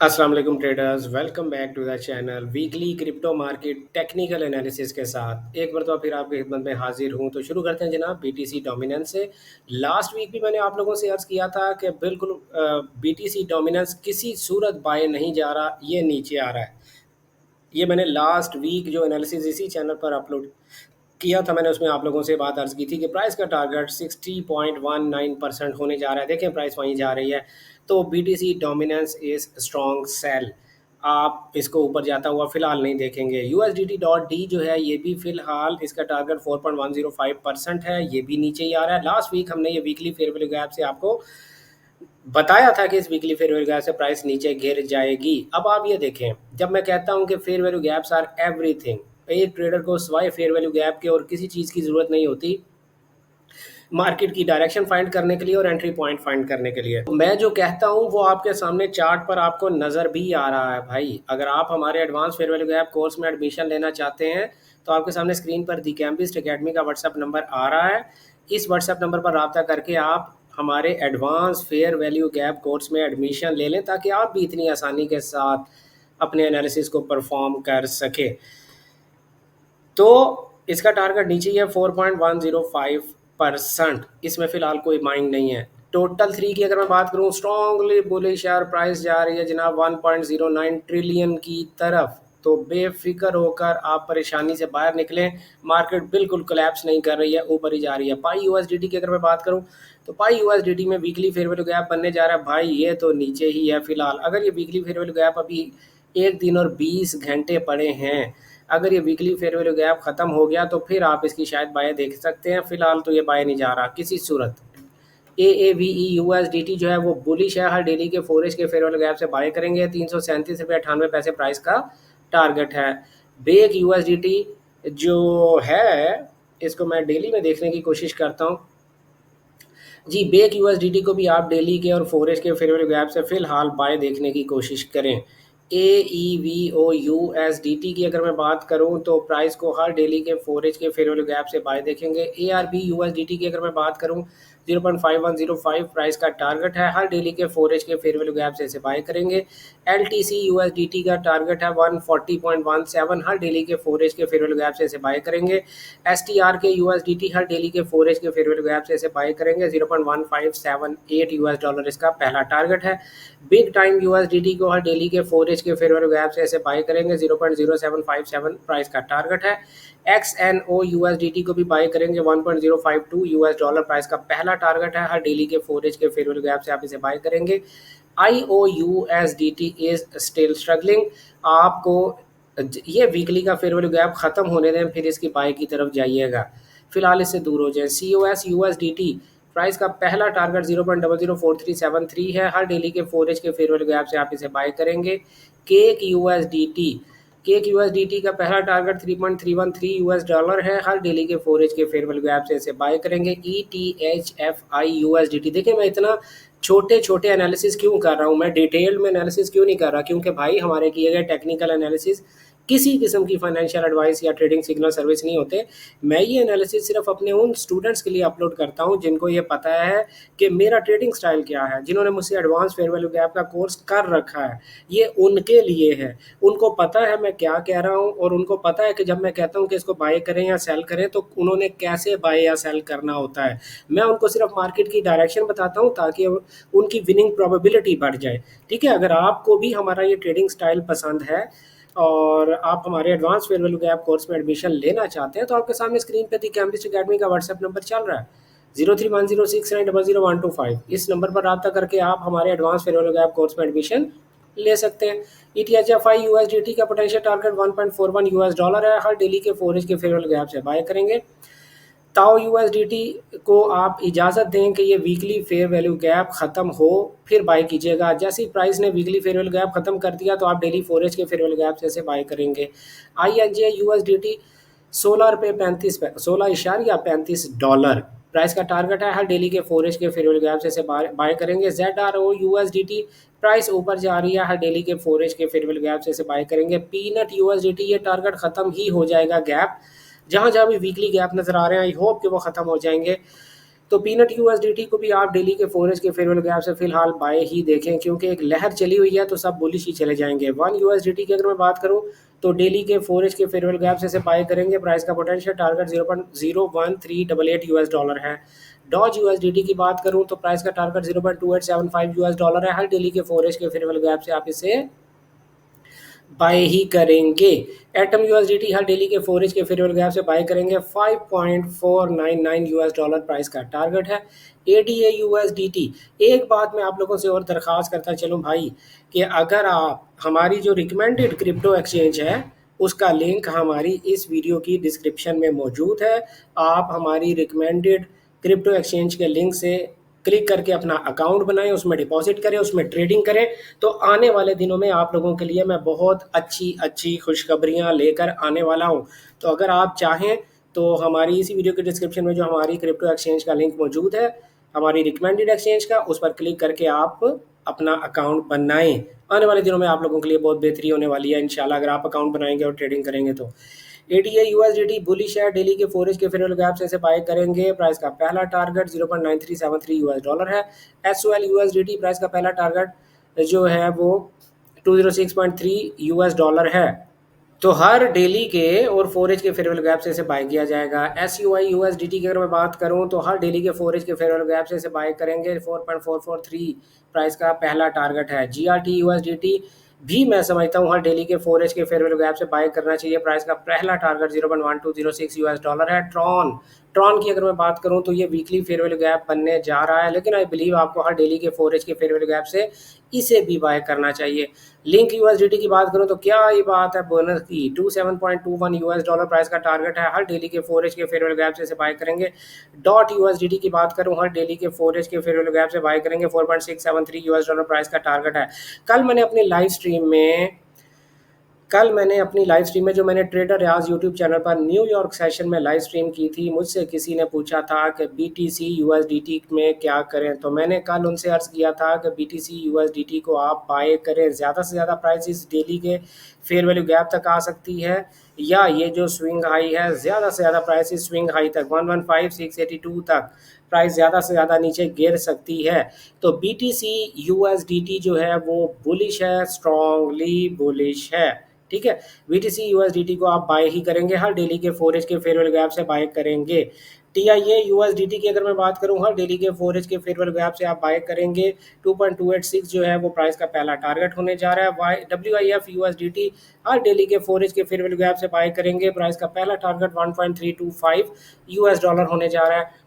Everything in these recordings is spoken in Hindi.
अस्सलाम वालेकुम traders, welcome back to the channel weekly crypto market technical analysis के साथ एक बार तो फिर आपकी खिदमत में हाजिर हूं। तो शुरू करते हैं जनाब बीटीसी डोमिनेंस से। लास्ट वीक भी मैंने आप लोगों से अर्ज़ किया था कि बिल्कुल बीटीसी डोमिनेंस किसी सूरत बाय नहीं जा रहा, ये नीचे आ रहा है। ये मैंने लास्ट वीक जो एनालिसिस इसी चैनल पर अपलोड किया था, मैंने उसमें आप लोगों से बात अर्ज की थी कि प्राइस का टारगेट 60.19% होने जा रहा है। देखें प्राइस वहीं जा रही है। तो BTC dominance is strong cell. आप इसको ऊपर जाता हुआ फिलहाल नहीं देखेंगे। यूएसडीटी डॉट डी जो है ये भी फिलहाल इसका टारगेट 4.105% है, ये भी नीचे ही आ रहा है। लास्ट वीक हमने ये वीकली फेयर वैल्यू गैप से आपको बताया था कि इस वीकली फेयर वैल्यू गैप से प्राइस नीचे गिर जाएगी। अब आप ये देखें, जब मैं कहता हूं कि fair value gaps are everything, एक ट्रेडर को सिवाय फेयर वैल्यू गैप के और किसी चीज़ की ज़रूरत नहीं होती मार्केट की डायरेक्शन फाइंड करने के लिए और एंट्री पॉइंट फाइंड करने के लिए। तो मैं जो कहता हूं वो आपके सामने चार्ट पर आपको नज़र भी आ रहा है भाई। अगर आप हमारे advance fair value gap course में एडमिशन लेना चाहते हैं तो आपके सामने स्क्रीन पर दी कैम्पिस्ट अकेडमी का व्हाट्सएप नंबर आ रहा है। इस व्हाट्सएप नंबर पर रब्ता करके आप हमारे advance fair value gap course में एडमिशन ले लें, ताकि आप भी इतनी आसानी के साथ अपने एनालिसिस को परफॉर्म कर सके। तो इसका टारगेट नीचे ही है 4.105%। इसमें फिलहाल कोई माइंड नहीं है। टोटल थ्री की अगर मैं बात करूं, स्ट्रॉन्गली बुलिश और प्राइस जा रही है जनाब 1.09 ट्रिलियन की तरफ। तो बेफिक्र होकर आप परेशानी से बाहर निकलें। मार्केट बिल्कुल कोलैप्स नहीं कर रही है, ऊपर ही जा रही है। पाई यूएसडीटी की अगर मैं बात करूं तो पाई यूएसडीटी में वीकली फेयर वैल्यू गैप बनने जा रहा है भाई, ये तो नीचे ही है फिलहाल। अगर ये वीकली फेयर वैल्यू गैप अभी एक दिन और 20 घंटे पड़े हैं, अगर ये वीकली फेयर वैल्यू गैप खत्म हो गया तो फिर आप इसकी शायद बाय देख सकते हैं। फिलहाल तो ये बाय नहीं जा रहा किसी सूरत। A A V E U S D T जो है वो बुलिश है, हर डेली के फोरेज के फेयर वैल्यू गैप से बाय करेंगे। 337 रुपये 98 पैसे प्राइस का टारगेट है। BAKE U S D T जो है, इसको मैं डेली में देखने की कोशिश करता हूँ जी। बेक यूएसडीटी को भी आप डेली के और फोरेज के फेयर वैल्यू गैप से फिलहाल बाय देखने की कोशिश करें। A E V O U S D T की अगर मैं बात करूं तो प्राइस को हर डेली के फोरेज के फेयर वैल्यू गैप से बाय देखेंगे। A R B U S D T की अगर मैं बात करूं 0.5105 प्राइस का टारगेट है, हर डेली के फोरेज के फेयर वैल्यू गैप से इसे बाय करेंगे। L T C U S D T का टारगेट है 140.17, हर डेली के फोरेज के फेयर वैल्यू गैप से इसे बाय करेंगे। S T R K U S D T हर डेली के फोरेज के फेयर वैल्यू गैप से इसे बाय करेंगे। 0.1578 यूएस डॉलर इसका पहला टारगेट है। बिग टाइम यूएसडीटी को हर डेली के फोरेज के फेयर वैल्यू गैप से इसे बाय करेंगे। 0.0757 प्राइस का टारगेट है। एक्स एन ओ यूएसडीटी को भी बाय करेंगे। 1.052 यूएस डॉलर प्राइस का पहला टारगेट है, हर डेली के फोरेज के फेयर वैल्यू गैप से आप इसे बाय करेंगे। I O U S D T is still struggling. आपको ये वीकली का फेयर वैल्यू गैप खत्म होने दें, फिर इसकी बाय की तरफ जाइएगा। फिलहाल इससे दूर हो जाए। C O S U S D T price का पहला टारगेट 0.004373 है, हर डेली के फोरेज के फेयर वैल्यू गैप से आप इसे बाय करेंगे। केक यूएसडीटी केक यूएसडीटी का पहला टारगेट 3.313 यूएस डॉलर है, हर डेली के फोरेज के फेयर वैल्यू गैप से इसे बाय करेंगे। E T H F I USDT, देखिए मैं इतना छोटे छोटे एनालिसिस क्यों कर रहा हूँ, मैं डिटेल में एनालिसिस क्यों नहीं कर रहा, क्योंकि भाई हमारे किए गए टेक्निकल एनालिसिस किसी किस्म की फाइनेंशियल एडवाइस या ट्रेडिंग सिग्नल सर्विस नहीं होते। मैं ये एनालिसिस सिर्फ अपने उन स्टूडेंट्स के लिए अपलोड करता हूँ जिनको ये पता है कि मेरा ट्रेडिंग स्टाइल क्या है, जिन्होंने मुझसे एडवांस फेयर वैल्यू गैप का कोर्स कर रखा है। ये उनके लिए है, उनको पता है मैं क्या कह रहा हूँ, और उनको पता है कि जब मैं कहता हूँ कि इसको बाय करें या सेल करें तो उन्होंने कैसे बाय या सेल करना होता है। मैं उनको सिर्फ मार्केट की डायरेक्शन बताता हूँ ताकि उनकी विनिंग प्रोबेबिलिटी बढ़ जाए। ठीक है, अगर आपको भी हमारा ये ट्रेडिंग स्टाइल पसंद है और आप हमारे advance fair value gap course में एडमिशन लेना चाहते हैं तो आपके सामने स्क्रीन पे दी कैम्ब्रिज अकेडमी का व्हाट्सएप नंबर चल रहा है 031069000125। इस नंबर पर रब्ता करके आप हमारे advance fair value gap course में एडमिशन ले सकते हैं। E T H F I you S D T का पोटेंशियल टारगेट 1.41 यूएस डॉलर है, हर डेली के फोरेज के फेयर वैल्यू गैप से बाय करेंगे। ताओ यूएसडीटी को आप इजाज़त दें कि ये वीकली फेयर वैल्यू गैप ख़त्म हो फिर बाय कीजिएगा। जैसे ही प्राइस ने वीकली फेयर वैल्यू गैप ख़त्म कर दिया तो आप डेली फोरेज के फेयर वैल्यू गैप से इसे बाय करेंगे। आई एन जे यूएसडीटी 16 रुपये 35 16.35 डॉलर प्राइस का टारगेट है, हर डेली के फोरेज के फेयर वैल्यू गैप से इसे बाय करेंगे। Z R O USDT price ऊपर जा रही है, हर डेली के फोरेज के फेयर वैल्यू गैप से इसे बाय करेंगे। पीनट यूएसडीटी ये टारगेट ख़त्म ही हो जाएगा गैप, जहाँ जहाँ भी वीकली गैप नज़र आ रहे हैं आई होप कि वो ख़त्म हो जाएंगे। तो पीनट यूएसडीटी को भी आप डेली के फॉरेज के फेयरवेल गैप से फिलहाल बाय ही देखें, क्योंकि एक लहर चली हुई है तो सब बुलिश ही चले जाएंगे। वन यूएसडीटी की अगर मैं बात करूं तो डेली के फॉरेज के फेयरवेल गैप से बाय करेंगे। प्राइस का पोटेंशियल टारगेट 0.01388 यूएस डॉलर है। डॉज यूएसडीटी की बात करूं तो प्राइस का टारगेट 0.2875 यूएस डॉलर है। हर डेली के फॉरेज के फेयरवेल गैप से आप इसे बाय ही करेंगे। एटम यूएसडीटी हर डेली के फोरेज के फेयरवेल गैप से बाय करेंगे। 5.499 यूएस डॉलर प्राइस का टारगेट है। एडीए यूएसडीटी, एक बात मैं आप लोगों से और दरख्वास्त करता चलूं भाई, कि अगर आप हमारी जो रिकमेंडेड क्रिप्टो एक्सचेंज है उसका लिंक हमारी इस वीडियो की डिस्क्रिप्शन में मौजूद है। आप हमारी रिकमेंडेड क्रिप्टो एक्सचेंज के लिंक से क्लिक करके अपना अकाउंट बनाएं, उसमें डिपॉजिट करें, उसमें ट्रेडिंग करें। तो आने वाले दिनों में आप लोगों के लिए मैं बहुत अच्छी अच्छी खुशखबरियां लेकर आने वाला हूं। तो अगर आप चाहें तो हमारी इसी वीडियो के डिस्क्रिप्शन में जो हमारी क्रिप्टो एक्सचेंज का लिंक मौजूद है, हमारी रिकमेंडेड एक्सचेंज का, उस पर क्लिक करके आप अपना अकाउंट बनाएं। आने वाले दिनों में आप लोगों के लिए बहुत बेहतरी होने वाली है इंशाल्लाह, अगर आप अकाउंट बनाएंगे और ट्रेडिंग करेंगे तो। एडीए यूएसडीटी बुलिश है, डेली के फोरेज के फेयरवेल गैप से इसे बाय करेंगे। प्राइस का पहला टारगेट 0.9373 यूएस डॉलर है। एसओएल यूएसडीटी प्राइस का पहला टारगेट जो है वो 206.3 यूएस डॉलर है। तो हर डेली के और फोरेज के फेयरवेल गैप से इसे बाय किया जाएगा। एस यू आई यूएसडीटी की अगर मैं बात करूं तो हर डेली के फोरेज के फेयरवेल गैप से इसे बाय करेंगे। 4.443 प्राइस का पहला टारगेट है। जीआरटी यूएसडीटी भी मैं समझता हूं हर डेली के फोरेज के फेयरवेल गैप से बाय करना चाहिए। प्राइस का पहला टारगेट 0.1206 यूएस डॉलर है। ट्रॉन ट्रॉन की अगर मैं बात करूं तो ये वीकली फेयरवेल गैप बनने जा रहा है, लेकिन आई बिलीव आपको हर डेली के फोरेज के फेयरवेल गैप से इसे भी बाय करना चाहिए। लिंक यूएसडीटी की बात करूं तो क्या ये बात है बोनस की, 27.21 यूएस डॉलर प्राइस का टारगेट है। हर डेली के फोरेज के फेयरवेल गैप से बाय करेंगे। डॉट यूएसडीटी की बात करूं हर डेली के फोरेज के फेयरवेल गैप से बाय करेंगे। 4.673 यूएस डॉलर प्राइस का टारगेट है। कल मैंने अपनी लाइव स्ट्रीम में जो मैंने ट्रेडर रियाज यूट्यूब चैनल पर न्यूयॉर्क सेशन में लाइव स्ट्रीम की थी, मुझसे किसी ने पूछा था कि बीटीसी यूएसडीटी में क्या करें। तो मैंने कल उनसे अर्ज़ किया था कि बीटीसी यूएसडीटी को आप बाय करें। ज़्यादा से ज़्यादा प्राइस इस डेली के फेयर वैल्यू गैप तक आ सकती है, या ये जो स्विंग हाई है ज़्यादा से ज़्यादा प्राइस इस स्विंग हाई तक 115682 तक प्राइस ज़्यादा से ज़्यादा नीचे गिर सकती है। तो बीटीसी यूएसडीटी जो है वो बुलिश है, स्ट्रॉन्गली बुलिश है। ठीक है, बीटीसी यूएसडीटी को आप बाय ही करेंगे। हर डेली के फोरेज के फेयरवेल गैप से बाय करेंगे। टीआईए यूएसडीटी की अगर मैं बात करूं हर डेली के फोरेज के फेयरवेल गैप से आप बाय करेंगे। 2.286 जो है वो प्राइस का पहला टारगेट होने जा रहा है। डब्ल्यूआईएफ यूएसडीटी हर डेली के फोरेज के फेयरवेल गैप से बाय करेंगे। प्राइस का पहला टारगेट 1.325 यूएस डॉलर होने जा रहा है।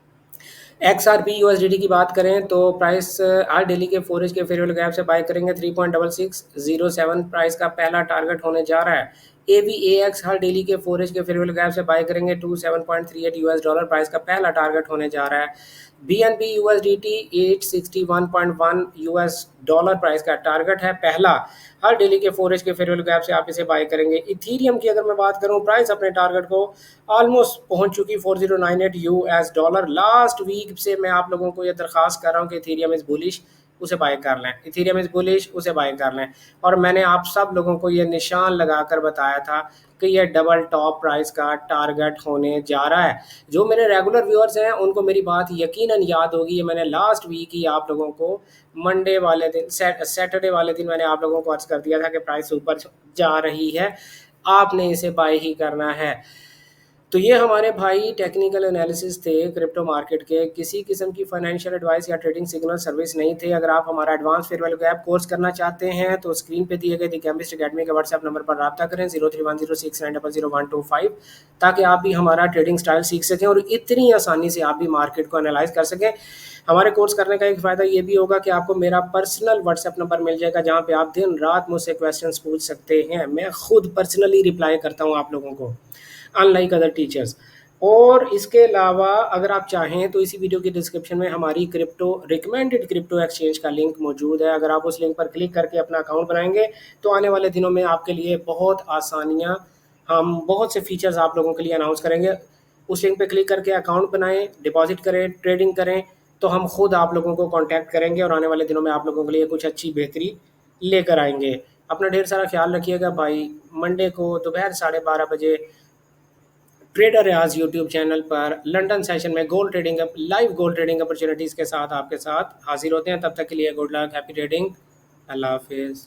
XRP यूएसडीटी की बात करें तो प्राइस हर डेली के फोरेज के फेयरवेल गैप से बाय करेंगे। 3.6607 प्राइस का पहला टारगेट होने जा रहा है। AVAX हर डेली के फोरेज के फेयरवेल गैप से बाय करेंगे। 27.38 यूएस डॉलर प्राइस का पहला टारगेट होने जा रहा है। BNB USDT 861.1 US dollar price का टारगेट है पहला। हर डेली के फोरेज के फेयरवेल गैप से आप इसे बाय करेंगे। इथीरियम की अगर मैं बात करूं प्राइस अपने टारगेट को ऑलमोस्ट पहुंच चुकी 4098 यूएस डॉलर। लास्ट वीक से मैं आप लोगों को ये दरख्वास्त कर रहा हूं कि इथीरियम इज बुलिश, उसे बाय कर लें। इथीरियम इज बुलिश, उसे बाय कर लें। और मैंने आप सब लोगों को ये निशान लगाकर बताया था कि ये डबल टॉप प्राइस का टारगेट होने जा रहा है। जो मेरे रेगुलर व्यूअर्स हैं उनको मेरी बात यकीनन याद होगी। ये मैंने लास्ट वीक ही आप लोगों को मंडे वाले दिन सैटरडे वाले दिन मैंने आप लोगों को अर्ज कर दिया था कि प्राइस ऊपर जा रही है, आपने इसे बाय ही करना है। तो ये हमारे भाई टेक्निकल एनालिसिस थे क्रिप्टो मार्केट के। किसी किस्म की फाइनेंशियल एडवाइस या ट्रेडिंग सिग्नल सर्विस नहीं थे। अगर आप हमारा advance fair value gap course करना चाहते हैं तो स्क्रीन पे दिए गए द केमिस्ट अकेडमी के व्हाट्सएप नंबर पर रब्ता करें 031069000125, ताकि आप भी हमारा ट्रेडिंग स्टाइल सीख सकें और इतनी आसानी से आप भी मार्केट को एनालाइज कर सकें। हमारे कोर्स करने का एक फ़ायदा ये भी होगा कि आपको मेरा पर्सनल व्हाट्सएप नंबर मिल जाएगा, जहाँ पे आप दिन रात मुझसे क्वेश्चंस पूछ सकते हैं। मैं खुद पर्सनली रिप्लाई करता हूँ आप लोगों को, अनलाइक अदर टीचर्स। और इसके अलावा अगर आप चाहें तो इसी वीडियो की डिस्क्रिप्शन में हमारी रिकमेंडेड क्रिप्टो एक्सचेंज का लिंक मौजूद है। अगर आप उस लिंक पर क्लिक करके अपना अकाउंट बनाएंगे तो आने वाले दिनों में आपके लिए बहुत आसानियाँ, हम बहुत से फीचर्स आप लोगों के लिए अनाउंस करेंगे। उस लिंक पर क्लिक करके अकाउंट बनाएं, डिपॉजिट करें, ट्रेडिंग करें, तो हम खुद आप लोगों को कॉन्टैक्ट करेंगे और आने वाले दिनों में आप लोगों के लिए कुछ अच्छी बेहतरी लेकर आएंगे। अपना ढेर सारा ख्याल रखिएगा भाई। मंडे को दोपहर 12:30 बजे ट्रेडर रियाज यूट्यूब चैनल पर लंदन सेशन में gold trading live gold trading opportunities के साथ आपके साथ हाजिर होते हैं। तब तक के लिए गुड लक, हैप्पी ट्रेडिंग, अल्लाह हाफिज़।